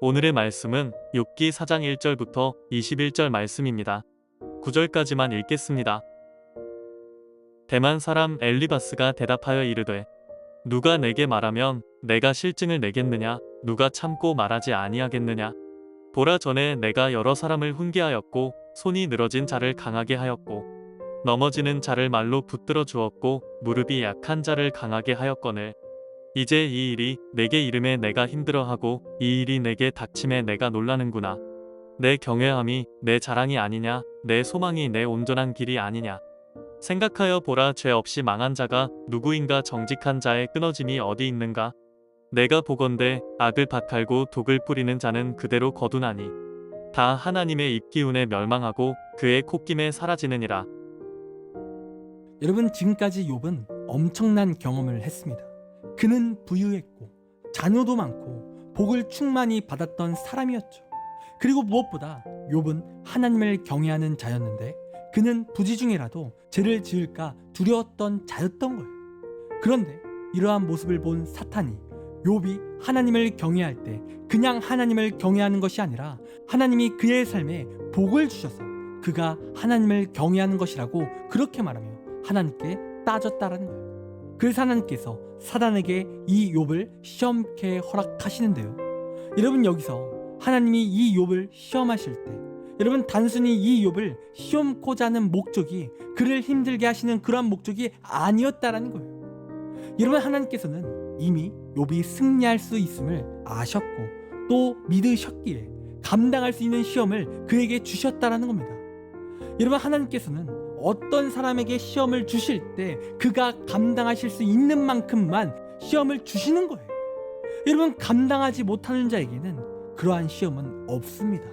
오늘의 말씀은 욥기 4장 1절부터 21절 말씀입니다. 9절까지만 읽겠습니다. 대만 사람 엘리바스가 대답하여 이르되 누가 내게 말하면 내가 실증을 내겠느냐? 누가 참고 말하지 아니하겠느냐? 보라, 전에 내가 여러 사람을 훈계하였고 손이 늘어진 자를 강하게 하였고 넘어지는 자를 말로 붙들어 주었고 무릎이 약한 자를 강하게 하였거늘 이제 이 일이 내게 이름에 내가 힘들어하고 이 일이 내게 닥침에 내가 놀라는구나. 내 경외함이 내 자랑이 아니냐? 내 소망이 내 온전한 길이 아니냐? 생각하여 보라, 죄 없이 망한 자가 누구인가? 정직한 자의 끊어짐이 어디 있는가? 내가 보건대 악을 밭갈고 독을 뿌리는 자는 그대로 거두나니 다 하나님의 입기운에 멸망하고 그의 콧김에 사라지느니라. 여러분, 지금까지 욥은 엄청난 경험을 했습니다. 그는 부유했고 자녀도 많고 복을 충만히 받았던 사람이었죠. 그리고 무엇보다 욥은 하나님을 경외하는 자였는데 그는 부지 중에라도 죄를 지을까 두려웠던 자였던 거예요. 그런데 이러한 모습을 본 사탄이 욥이 하나님을 경외할 때 그냥 하나님을 경외하는 것이 아니라 하나님이 그의 삶에 복을 주셔서 그가 하나님을 경외하는 것이라고 그렇게 말하며 하나님께 따졌다라는 거예요. 그래서 하나님께서 사단에게 이 욥을 시험케 허락하시는데요. 여러분, 여기서 하나님이 이 욥을 시험하실 때 여러분, 단순히 이 욥을 시험코자 하는 목적이 그를 힘들게 하시는 그러한 목적이 아니었다라는 거예요. 여러분, 하나님께서는 이미 욥이 승리할 수 있음을 아셨고 또 믿으셨기에 감당할 수 있는 시험을 그에게 주셨다라는 겁니다. 여러분, 하나님께서는 어떤 사람에게 시험을 주실 때 그가 감당하실 수 있는 만큼만 시험을 주시는 거예요. 여러분, 감당하지 못하는 자에게는 그러한 시험은 없습니다.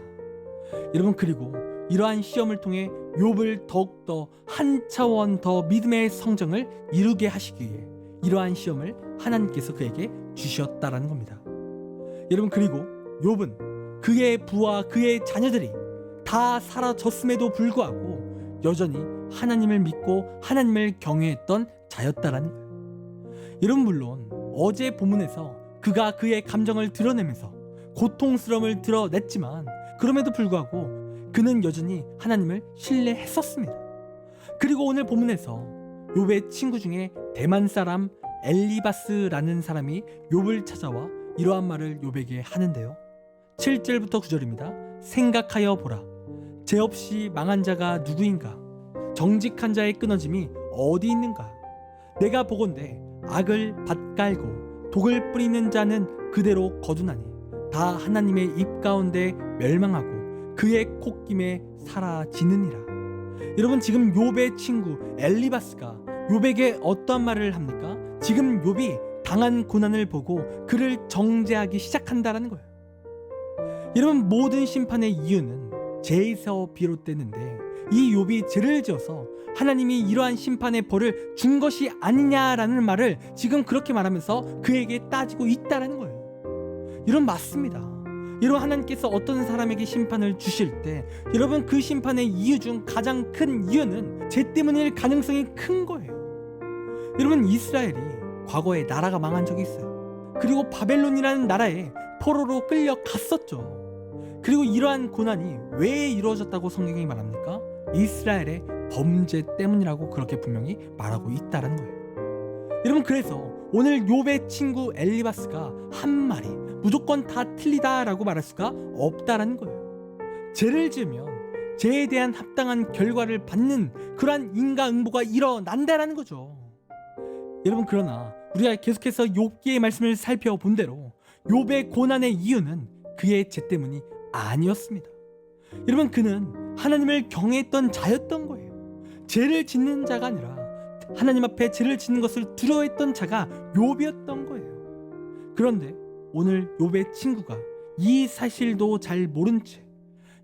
여러분, 그리고 이러한 시험을 통해 욥을 더욱더 한 차원 더 믿음의 성정을 이루게 하시기 위해 이러한 시험을 하나님께서 그에게 주셨다라는 겁니다. 여러분, 그리고 욥은 그의 부와 그의 자녀들이 다 사라졌음에도 불구하고 여전히 하나님을 믿고 하나님을 경외했던 자였다라는 거예요. 여러분, 물론 어제 본문에서 그가 그의 감정을 드러내면서 고통스러움을 드러냈지만 그럼에도 불구하고 그는 여전히 하나님을 신뢰했었습니다. 그리고 오늘 본문에서 욥의 친구 중에 대만 사람 엘리바스라는 사람이 욥을 찾아와 이러한 말을 욥에게 하는데요. 7절부터 9절입니다. 생각하여 보라, 죄 없이 망한 자가 누구인가? 정직한 자의 끊어짐이 어디 있는가? 내가 보건대 악을 밭갈고 독을 뿌리는 자는 그대로 거두나니 다 하나님의 입 가운데 멸망하고 그의 콧김에 사라지느니라. 여러분, 지금 욥의 친구 엘리바스가 욥에게 어떠한 말을 합니까? 지금 욥이 당한 고난을 보고 그를 정죄하기 시작한다라는 거예요. 여러분, 모든 심판의 이유는 죄에서 비롯되는데 이 욥이 죄를 지어서 하나님이 이러한 심판의 벌을 준 것이 아니냐라는 말을 지금 그렇게 말하면서 그에게 따지고 있다라는 거예요. 여러분, 맞습니다. 여러분, 하나님께서 어떤 사람에게 심판을 주실 때 여러분, 그 심판의 이유 중 가장 큰 이유는 죄 때문일 가능성이 큰 거예요. 여러분, 이스라엘이 과거에 나라가 망한 적이 있어요. 그리고 바벨론이라는 나라에 포로로 끌려갔었죠. 그리고 이러한 고난이 왜 이루어졌다고 성경이 말합니까? 이스라엘의 범죄 때문이라고 그렇게 분명히 말하고 있다는 거예요. 여러분, 그래서 오늘 욥의 친구 엘리바스가 한 말이 무조건 다 틀리다라고 말할 수가 없다는 거예요. 죄를 지으면 죄에 대한 합당한 결과를 받는 그러한 인과응보가 일어난다라는 거죠. 여러분, 그러나 우리가 계속해서 욥기의 말씀을 살펴본 대로 욥의 고난의 이유는 그의 죄 때문이 아니었습니다. 여러분, 그는 하나님을 경외했던 자였던 거예요. 죄를 짓는 자가 아니라 하나님 앞에 죄를 짓는 것을 두려워했던 자가 욥이었던 거예요. 그런데 오늘 욥의 친구가 이 사실도 잘 모른 채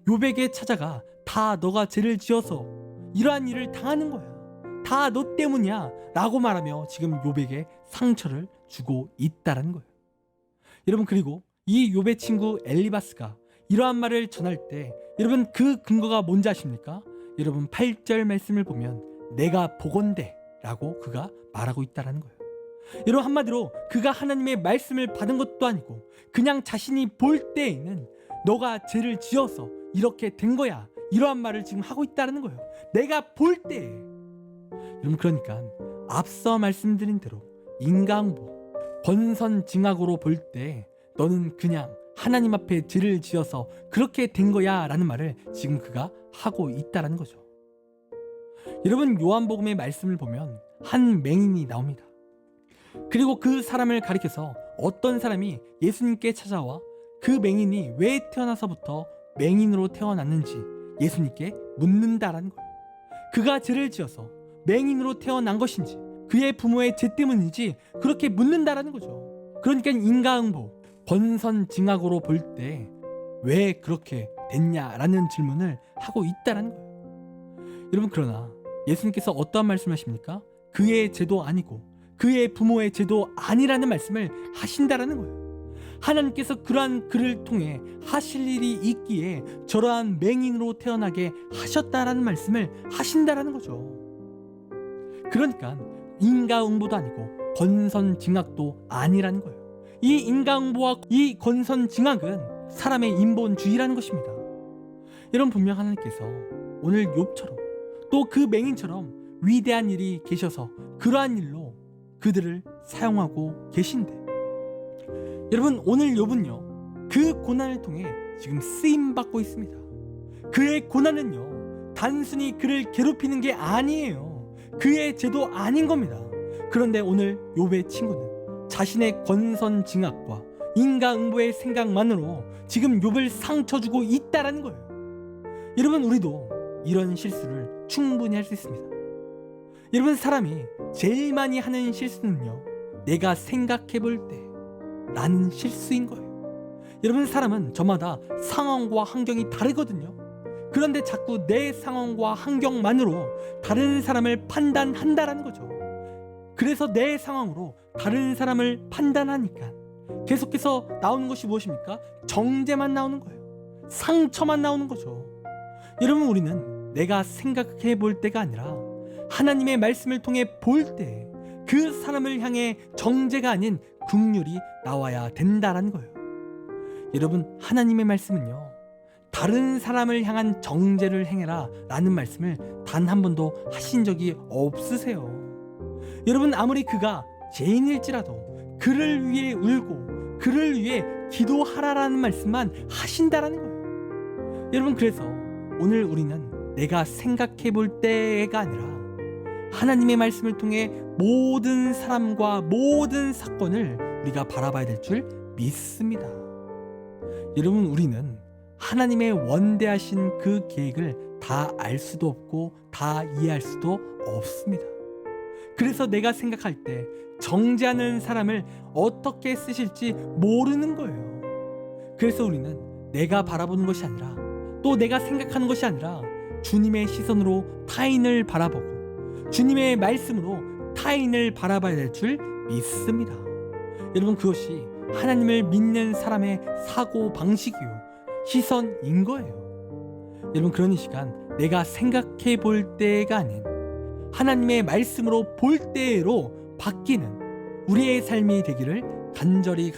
욥에게 찾아가 다 너가 죄를 지어서 이러한 일을 당하는 거야, 다 너 때문이야 라고 말하며 지금 욥에게 상처를 주고 있다는 거예요. 여러분, 그리고 이 욥의 친구 엘리바스가 이러한 말을 전할 때 여러분, 그 근거가 뭔지 아십니까? 여러분, 8절 말씀을 보면 내가 보건대 라고 그가 말하고 있다는 거예요. 여러분, 한마디로 그가 하나님의 말씀을 받은 것도 아니고 그냥 자신이 볼 때에는 너가 죄를 지어서 이렇게 된 거야, 이러한 말을 지금 하고 있다는 거예요. 내가 볼 때에. 여러분, 그러니까 앞서 말씀드린 대로 인과응보, 권선징악으로 볼 때 너는 그냥 하나님 앞에 죄를 지어서 그렇게 된 거야 라는 말을 지금 그가 하고 있다는 거죠. 여러분, 요한복음의 말씀을 보면 한 맹인이 나옵니다. 그리고 그 사람을 가리켜서 어떤 사람이 예수님께 찾아와 그 맹인이 왜 태어나서부터 맹인으로 태어났는지 예수님께 묻는다라는 거예요. 그가 죄를 지어서 맹인으로 태어난 것인지 그의 부모의 죄 때문인지 그렇게 묻는다라는 거죠. 그러니까 인과응보, 권선징악으로 볼 때 왜 그렇게 됐냐라는 질문을 하고 있다라는 거예요. 여러분, 그러나 예수님께서 어떠한 말씀하십니까? 그의 죄도 아니고 그의 부모의 죄도 아니라는 말씀을 하신다라는 거예요. 하나님께서 그러한 그를 통해 하실 일이 있기에 저러한 맹인으로 태어나게 하셨다라는 말씀을 하신다라는 거죠. 그러니까 인과응보도 아니고 권선징악도 아니라는 거예요. 이 인과응보와 이 권선징악은 사람의 인본주의라는 것입니다. 여러분, 분명 하나님께서 오늘 욥처럼 또 그 맹인처럼 위대한 일이 계셔서 그러한 일로 그들을 사용하고 계신데, 여러분, 오늘 욥은요 그 고난을 통해 지금 쓰임받고 있습니다. 그의 고난은요 단순히 그를 괴롭히는 게 아니에요. 그의 죄도 아닌 겁니다. 그런데 오늘 욥의 친구는 자신의 권선징악과 인과응보의 생각만으로 지금 욥을 상처 주고 있다라는 거예요. 여러분, 우리도 이런 실수를 충분히 할 수 있습니다. 여러분, 사람이 제일 많이 하는 실수는요 내가 생각해 볼 때 라는 실수인 거예요. 여러분, 사람은 저마다 상황과 환경이 다르거든요. 그런데 자꾸 내 상황과 환경만으로 다른 사람을 판단한다라는 거죠. 그래서 내 상황으로 다른 사람을 판단하니까 계속해서 나오는 것이 무엇입니까? 정죄만 나오는 거예요. 상처만 나오는 거죠. 여러분, 우리는 내가 생각해 볼 때가 아니라 하나님의 말씀을 통해 볼 때 그 사람을 향해 정죄가 아닌 긍휼이 나와야 된다라는 거예요. 여러분, 하나님의 말씀은요 다른 사람을 향한 정죄를 행해라 라는 말씀을 단 한 번도 하신 적이 없으세요. 여러분, 아무리 그가 죄인일지라도 그를 위해 울고 그를 위해 기도하라라는 말씀만 하신다라는 거예요. 여러분, 그래서 오늘 우리는 내가 생각해 볼 때가 아니라 하나님의 말씀을 통해 모든 사람과 모든 사건을 우리가 바라봐야 될 줄 믿습니다. 여러분, 우리는 하나님의 원대하신 그 계획을 다 알 수도 없고 다 이해할 수도 없습니다. 그래서 내가 생각할 때 정죄하는 사람을 어떻게 쓰실지 모르는 거예요. 그래서 우리는 내가 바라보는 것이 아니라 또 내가 생각하는 것이 아니라 주님의 시선으로 타인을 바라보고 주님의 말씀으로 타인을 바라봐야 될 줄 믿습니다. 여러분, 그것이 하나님을 믿는 사람의 사고 방식이요 시선인 거예요. 여러분, 그런 이 시간 내가 생각해 볼 때가 아닌 하나님의 말씀으로 볼 때로 바뀌는 우리의 삶이 되기를 간절히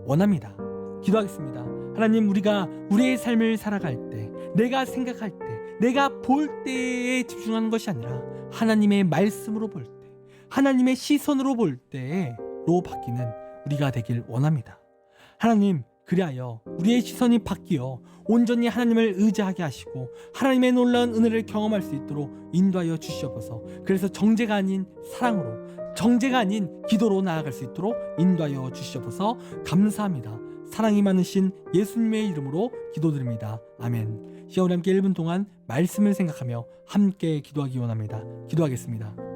원합니다. 기도하겠습니다. 하나님, 우리가 우리의 삶을 살아갈 때 내가 생각할 때 내가 볼 때에 집중하는 것이 아니라 하나님의 말씀으로 볼 때 하나님의 시선으로 볼 때로 바뀌는 우리가 되길 원합니다. 하나님, 그리하여 우리의 시선이 바뀌어 온전히 하나님을 의지하게 하시고 하나님의 놀라운 은혜를 경험할 수 있도록 인도하여 주시옵소서. 그래서 정죄가 아닌 사랑으로, 정죄가 아닌 기도로 나아갈 수 있도록 인도하여 주시옵소서. 감사합니다. 사랑이 많으신 예수님의 이름으로 기도드립니다. 아멘. 시간을 함께 1분 동안 말씀을 생각하며 함께 기도하기 원합니다. 기도하겠습니다.